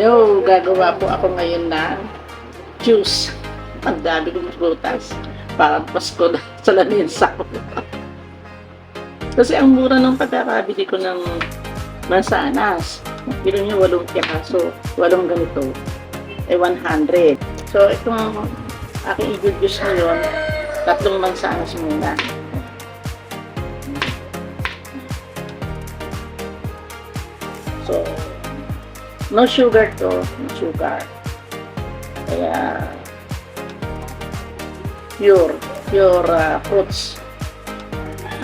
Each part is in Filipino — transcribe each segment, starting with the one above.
Hello, gagawa po ako ngayon ng juice. Ang dami kong prutas. Parang Pasko na sa laninsa ko. Kasi ang mura ng pagkakabili ko ng mansanas. Pero nyo 8 piraso, 8 ganito, 100. So, itong aking i-juice ngayon, 3 mansanas muna. So, no sugar to, no sugar. Kaya, pure fruits.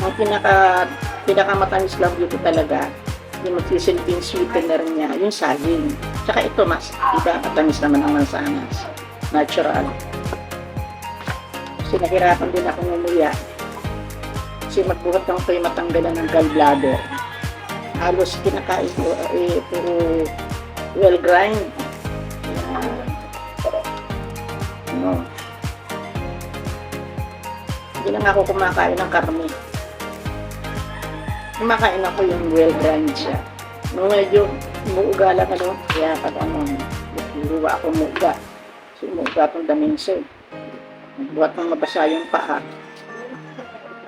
Ang pinakamatamis lang dito talaga, yung magsisilbing sweetener niya, yung saging. Tsaka ito, mas iba, matamis naman ang mansanas. Natural. Kasi nahirapan din ako ngumuya. Kasi magbuhat lang ito yung matanggalan ng gallbladder. Halos kinakain ko, puro well grind. Hindi lang ako kumakain ng karne. Kumakain ako yung well grind siya. Nung medyo umuuga lang kaya pag luwa ako umuuga. So umuuga itong daminse. Buhat ng mabasa yung paa.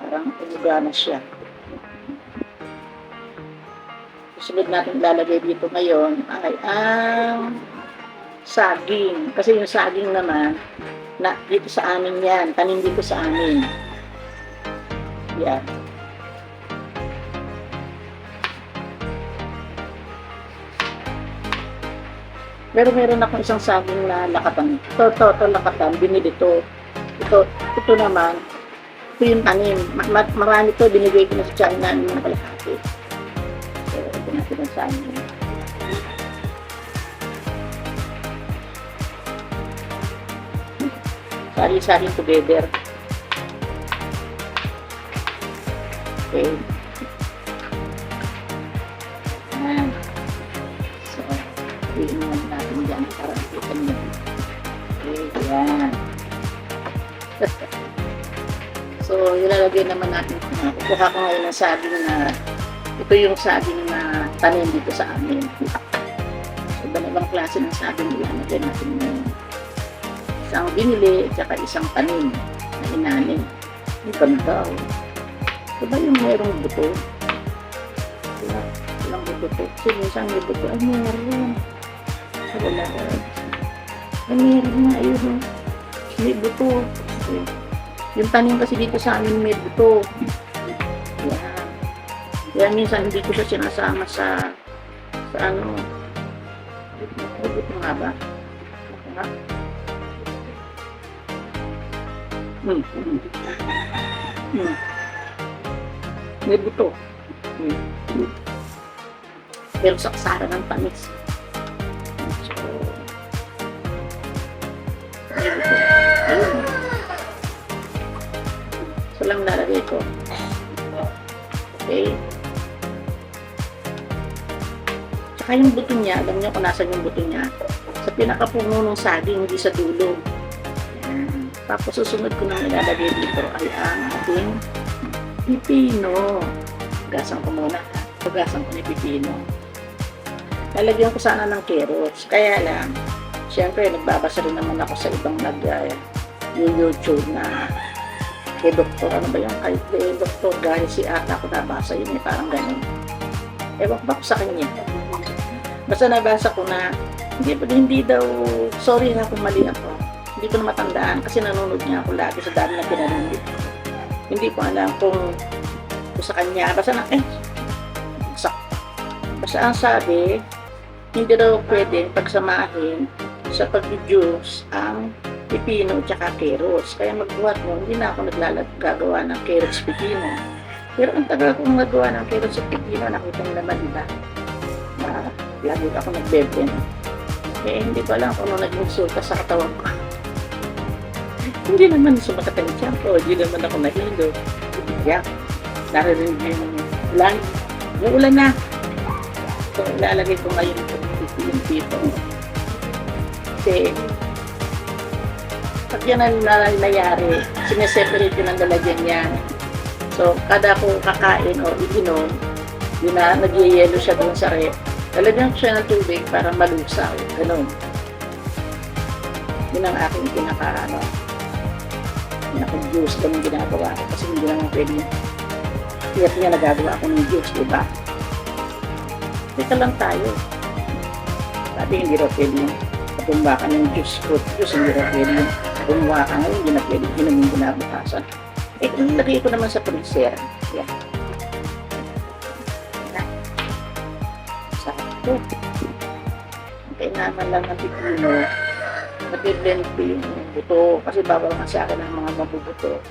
Parang umuga na siya. Susunod natin ilalagay dito ngayon ay ang saging. Kasi yung saging naman, dito sa amin yan. Tanim dito sa amin. Yan. Meron akong isang saging na lakatan. Ito lakatan. Binili ito. Ito naman, ito yung tanim. Marami ito, binigay ko na sa China ng kalahati. So, ito natin ang saging. Sari-sari together. Okay. Ayan. So, iinuman natin dyan para nakita nyo. Okay, yan. So, ilalagay naman natin. Kukuha ko ngayon ng saging na ito yung saging na tanim dito sa amin. So, dalawang klase ng saging ilalagay natin ngayon. Isang binili at saka isang tanim na inanin. Ang ganda. Ito ba yung merong buto? Walang buto to. Kasi minsan may buto. Ay, meron. Wala. Ay, meron na. Ayun. May buto. Yung tanim kasi dito sa amin may buto. Yan. Kaya minsan hindi ko siya sinasama sa ano. May buto nga ba? May buto. Pero saksara ng tamis. So, may buto. Ayun. So lang lalagay ko. Okay. Tsaka yung buto niya, alam niyo kung nasan yung buto niya. Sa pinakapuno ng saging, hindi sa dulo. Ayan. Tapos susunod ko nang ilalagay dito ay ang ating pipino. Gasan ko muna. Gasan ko ni pipino. Lalagyan ko sana ng carrots. Kaya lang, syempre nagbabasa rin naman ako sa ibang yung YouTube na kay Doktor, ano ba yung kay Doktor Garcia ata ko nabasa yun, parang ganun. Ewan ko ba sa kanya. Basta nabasa ko na hindi daw, sorry na kung mali ako. Hindi ko na matandaan kasi nanonood niya ako lagi sa dami na pinanood. Hindi ko alam kung sa kanya. Basta ang sabi, hindi daw pwede pagsamahin sa pag-juice ang pipino at carrots. Kaya magbuhat mo, hindi na ako gagawa ng carrots pipino. Pero ang tagal kong nagawa ng carrots at pipino, nakita mo naman, diba? Lagi ako nagbebenta. Eh, hindi ko alam kung ano naging resulta sa katawan ko. Hindi naman sumakat ang tiyan ko, hindi naman ako nahilo. Yeah, narinig yung ulan. Yung ulan na. So, ilalagay ko ngayon yung pito. Kasi, pag yan ang nangyayari, sineseparate yun ang lalagyan yan. So, kada ko kakain o iinom, yun na, nagyayelo siya doon sa rep. Lalagyan ko siya ng tubig para malusaw. Ganun. Yun ang aking pinaka-juice. Ganun ginagawa ko. Kasi hindi naman pwede. Kaya niya nagagawa ako ng juice, diba? Teka lang tayo. Sabi, hindi raw pwede yung tumba ka ng juice, fruit juice, hindi raw pwede yung tumba ka ngayon, hindi na pwede inumin kinabukasan. Eh, nilagay ko naman sa freezer. Yan. Sakto. Kailangan lang ng pipino. Nag-blend ko yung buto. Kasi bawal nga sa akin ang mga mabubuto.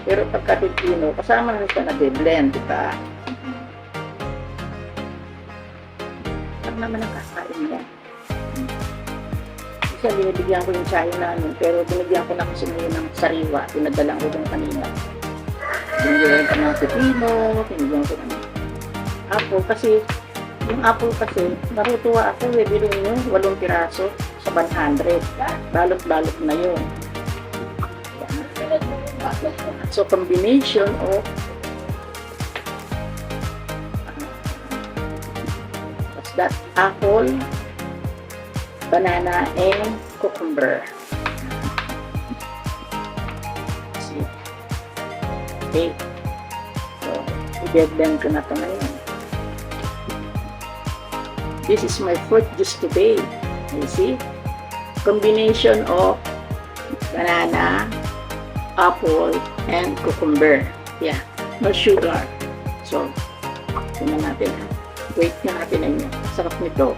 Pero pagka pipino, kasama na siya nag-blend, diba? Pag naman ang kakain yan. Isa, binibigyan ko yung sayo namin, pero binigyan ko na kasi ngayon ng sariwa. Pinadalang ko yung kanina. Binigyan ko ng pipino, binigyan ko ng apple. Kasi, yung apple kasi, natutuwa ako, bilhin nyo, 8 piraso sa 100. Balot-balot na yun. So, combination of what's that? Apple, banana, and cucumber. See? Okay. So, i-blend ko na ito ngayon. This is my fruit juice today. You see? Combination of banana, apple, and cucumber. Yeah. No sugar. So, tingnan natin. Wait na natin na yun. Sarap nito.